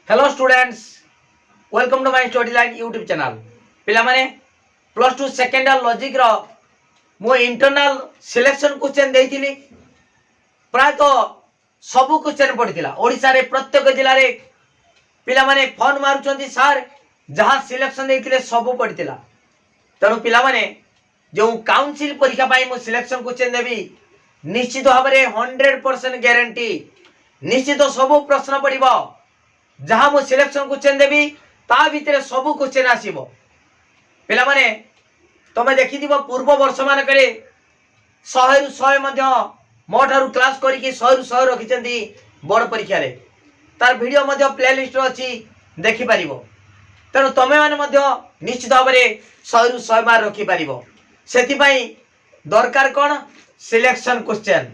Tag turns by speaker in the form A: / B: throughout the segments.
A: Hello students, welcome to my study line YouTube channel. पिला माने plus two second year logic रो मो internal selection question देइथिली। प्राय तो सब क्वेश्चन पड़िथिला। ओडिसा रे प्रत्येक जिल्ला रे पिला माने फोन मारुचंती सर जहां सिलेक्शन देइथिले सब पड़िथिला। तनो पिला माने जो काउंसिल परीक्षा पाई मो सिलेक्शन क्वेश्चन देबी निश्चित भाव में 100% गारंटी। निश्चित सब प्रश्न पड़िबो जहां मो सिलेक्शन क्वेश्चन देबी ता भितर सब क्वेश्चन आसीबो। पिला माने तमे देखि दिबो पूर्व वर्ष मान करे 100 रु 100 मध्ये मो ठारू क्लास करिकि 100 रु 100 रखिचंती बोर्ड परीक्षा रे। तार वीडियो मध्ये प्लेलिस्ट रो अछि देखि परिबो। तेणु तमे माने मध्ये निश्चित भाव में 100 रु 100 मार रखि परिबो। सेति पई दरकार कोन सिलेक्शन क्वेश्चन।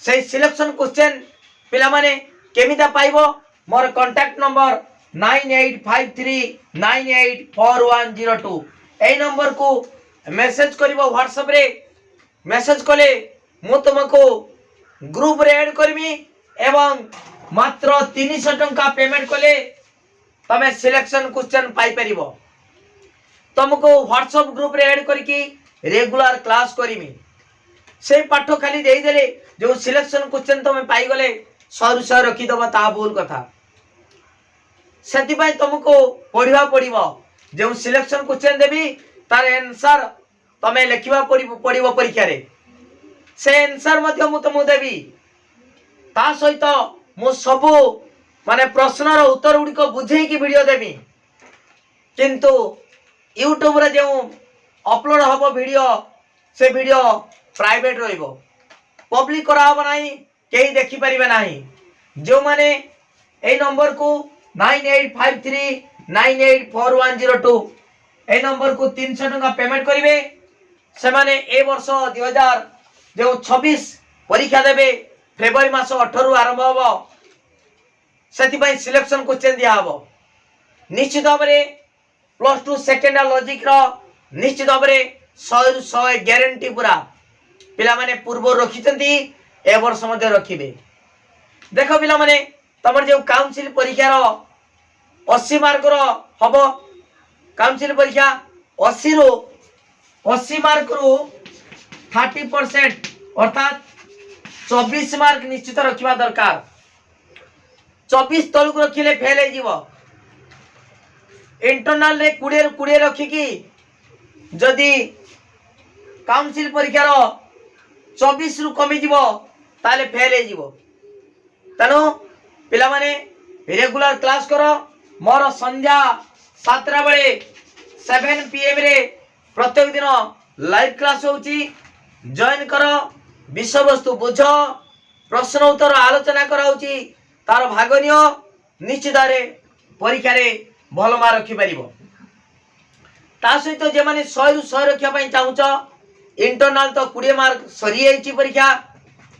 A: से सिलेक्शन क्वेश्चन पिला माने केमिता पाइबो मोर कांटेक्ट नंबर 9853984102 ए नंबर को मेसेज करिवो। व्हाट्सएप रे मेसेज कले मु तुमको ग्रुप रे ऐड करमी एवं मात्र 300 टंका पेमेंट कले तमे सिलेक्शन क्वेश्चन पाई परिबो। तुमको व्हाट्सएप ग्रुप रे ऐड करके रेगुलर क्लास करमी। से पाठ खाली देई देले जो सिलेक्शन क्वेश्चन तमे पाई गले 100 रु 100 रखी दबा ता भूल कथा। सेति पई तुमको पढ़िबा पड़िबो। जो सिलेक्शन क्वेश्चन देबी तार आंसर तमे लिखिबा पड़िबो परीक्षा रे। से आंसर मध्ये मु तुमको देबी ता सहित मु सब माने प्रश्न रो उत्तर गुडी को बुझेई की वीडियो देबी। किंतु यूट्यूब रे जो अपलोड हबो वीडियो से वीडियो प्राइवेट रहिबो, पब्लिक करा हबो नाही, केही देखि परिबे नाही। जो माने ए नंबर को 9853984102 ए नंबर को 300 टका पेमेंट करिवे से माने ए वर्ष 2026 परीक्षा देबे। फेब्रुआरी मास 18 रु आरंभ हबो। सेति पई सिलेक्शन क्वेश्चन दिया हबो। निश्चित भाव में प्लस टू सेकेंड लॉजिक रो निश्चित भाव में 100 रु 100 गारंटी पूरा पिला माने पूर्व रखिचंती ए वर्ष मध्ये रखिबे। देखो पिला माने तमर जो काउंसिल परीक्षा रो 80 मार्क रो हबो। काउंसिल परीक्षा 80 मार्क रु 30% अर्थात 24 मार्क निश्चित रखिबा दरकार। 24 तल को रखिले फेल हे जीवो। इंटरनल रे 20 रु 20 रखिकी जदी काउंसिल परीक्षा रो 24 रु कमी जीवो ताले फेल हे जीवो। तनो पिला माने रेगुलर क्लास करो। मोर संध्या 7 बेले 7 PM रे प्रत्येक दिन लाइव क्लास होउची। जॉइन करो, विषय वस्तु बुझ, प्रश्न उत्तर आलोचना कराउची, तार भाग नियो। निश्चित रे परीक्षा रे भल मार्क रखि परिबो। ता सहित जे माने 100 रु 100 रखिया पई चाहुच इंटरनल तो 20 मार्क सरी आइची परीक्षा।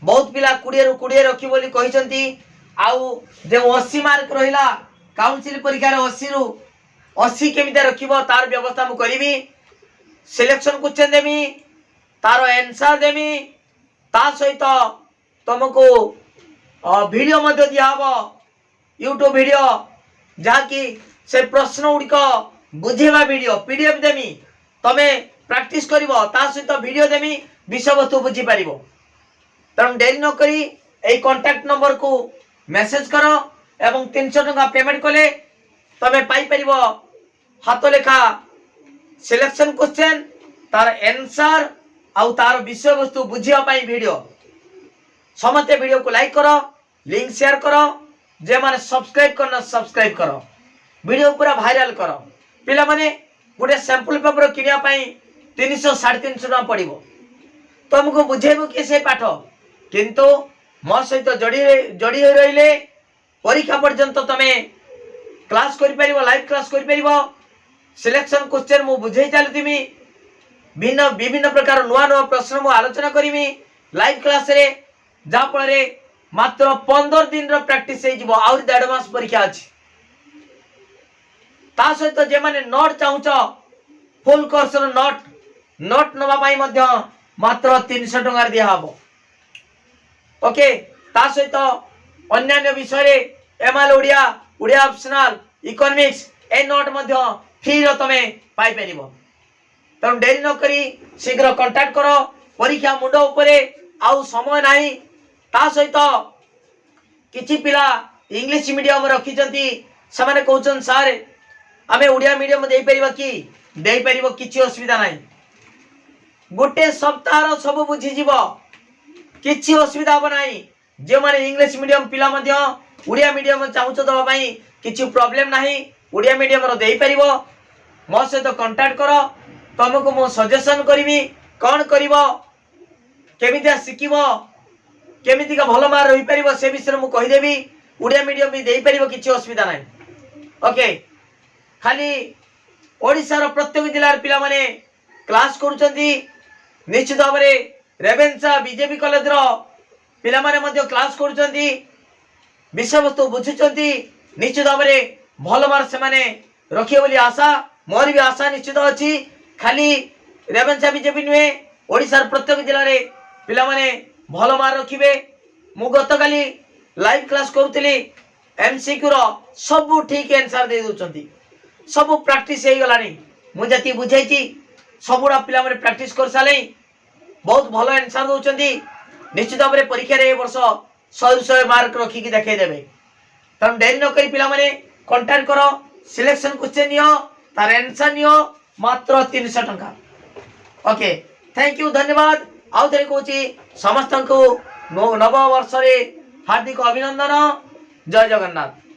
A: बहुत पिला 20 रु 20 रखि बोली कहिसंती। आउ जे 80 मार्क रहिला काउंसिल परीक्षा रे 80 रु 80 केमिता रखिबो तार व्यवस्था मु करिवि। सिलेक्शन क्वेश्चन देमी, तार आंसर देमी, ता सहित तुमको वीडियो मध्ये दिया हबो यूट्यूब वीडियो जहा कि से प्रश्न उडिक बुझेबा वीडियो पीडीएफ देमी। तमे प्रैक्टिस करिवो ता सहित वीडियो देमी, विषय वस्तु बुझी परिवो। तम देरी न करी ए कांटेक्ट नंबर को मेसेज करो एवं 300 टका पेमेंट कले तमे पाई परिवो हाथ लेखा सिलेक्शन क्वेश्चन, तार आंसर आउ तार विषय वस्तु बुझिया पाई वीडियो। समते वीडियो को लाइक करो, लिंक शेयर करो, जे माने सब्सक्राइब करना सब्सक्राइब करो, वीडियो पूरा वायरल करो। पिला माने गोटे सैंपल पेपर किनिया पाई 300 350 टका पड़िबो। तुमको बुझेबो कि से पाठ, किंतु मो सहित जड़ी हो रहिले परीक्षा पर्यंत तमे क्लास करि परिबो, लाइव क्लास करि परिबो। सिलेक्शन क्वेश्चन मु बुझेई चलतिमी। विभिन्न प्रकार नुआ नुआ प्रश्न मु आलोचना करिमी लाइव क्लास रे। जा फल मात्र 15 दिन रो प्रैक्टिस हे जिवो। आउर 1.5 मास परीक्षा अछि। ता सहित जे माने नोट चाहुच फुल कोर्स रो नोट नबा पाई मध्य मात्र 300 टका दिया हबो। ओके, ता सहित अन्य विषय रे एमआल ओडिया ओडिया ऑप्शनल इकोनॉमिक्स ए नोट मध्य फ्री रो तमे पाई परिबो। तम डेरी न करी शीघ्र कांटेक्ट करो। परीक्षा मुंड उपरे आउ समय नाही। ता सहित किछि पिला इंग्लिश मीडियम रखिचंती समाने कहउछन सर आमे ओडिया मीडियम देई परिबा कि देई परिबो किछि असुविधा नाही। गोटे सप्ताह रो सब बुझी जीवो किछि असुविधा हो नाही। जे माने इंग्लिश मीडियम पिला मध्य ओडिया मीडियम चाहूछ दबा पई किछि प्रॉब्लम नाही। ओडिया मीडियम रो देई परिबो। मो से तो कांटेक्ट करो। तुमको मो सजेशन करबी कोन करिवो केमितिया सिकिवो केमितिका भलो मार होई परिबो से विषय मु कहि देबी। ओडिया मीडियम भी देई परिबो किछि असुविधा नाही। ओके खाली ओडिसा रो प्रत्येक जिल्ला रे पिला माने क्लास करूचंती। निश्चित भाव में रेवेन्सा बीजेपी कॉलेज रो पिला माने मध्य क्लास करूचंती। विषय वस्तु बुझुचंती। निश्चित भाव में भलो मार से माने रखिए बोली आशा मोर भी आशा निश्चित अछि। खाली रेवेन्सा बीजेपी नुहे ओडिसा रो प्रत्येक जिल्ला रे पिला माने भलो मार रखिबे। मु गतकाली लाइव क्लास करूतली एमसीक्यू रो सब ठीक आंसर दे दोचंती। सब प्रैक्टिस हे गलानी। मु जति बुझाइची सबुडा पिला माने प्रैक्टिस कर साले बहुत भलो आंसर दोचंती। निश्चित भाव में परीक्षा रे ए वर्ष 100 मार्क रखी की देखे देबे। तम देरी न करी पिला माने कांटेक्ट करो। सिलेक्शन क्वेश्चन नियो तार आंसर नियो मात्र 300 टंका। ओके थैंक यू धन्यवाद। आउ थे कहूँ समस्त को नव वर्ष रे हार्दिक अभिनंदन। जय जगन्नाथ।